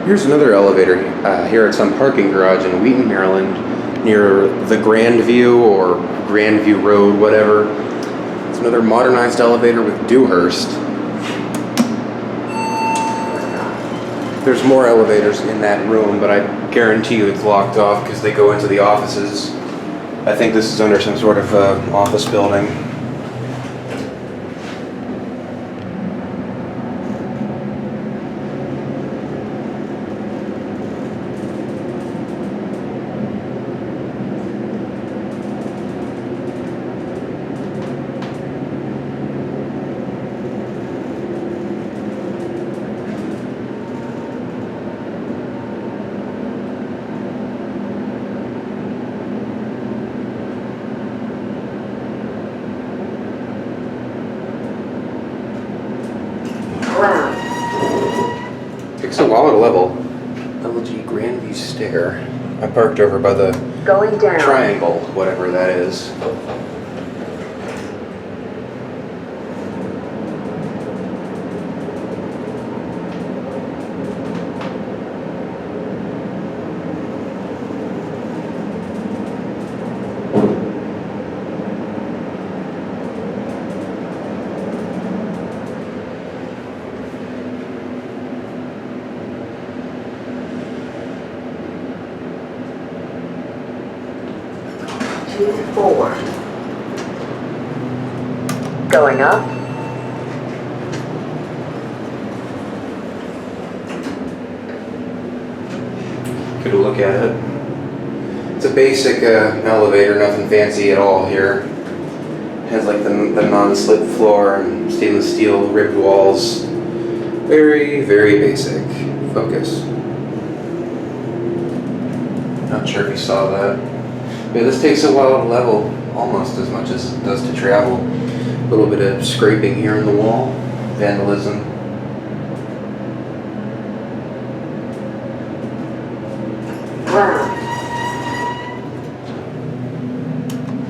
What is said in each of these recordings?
Here's another elevator here at some parking garage in Wheaton, Maryland, near the Grandview or Grandview Road, whatever. It's another modernized elevator with Dewhurst. There's more elevators in that room, but I guarantee you it's locked off because they go into the offices. I think this is under some sort of office building. Takes a while to level. LG Grandview Stair. I parked over by the Going down. triangle, whatever that is. Forward. Going up. Good look at it. It's a basic elevator, nothing fancy at all here. It has like the non-slip floor and stainless steel ribbed walls. Very, very basic. Focus. Not sure if you saw that. Yeah, this takes a while to level, almost as much as it does to travel. A little bit of scraping here in the wall, vandalism. Round.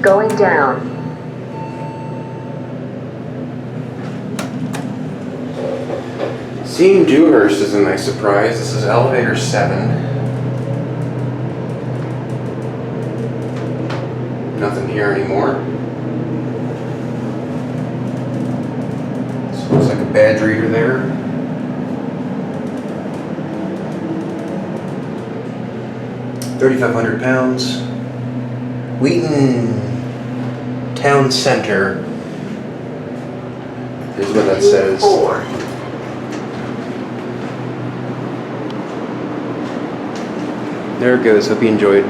Going down. Seeing Dewhurst is a nice surprise. This is elevator 7. Nothing here anymore. This looks like a badge reader there. £3,500. Wheaton Town Center. Here's what that says. Forward. There it goes. Hope you enjoyed.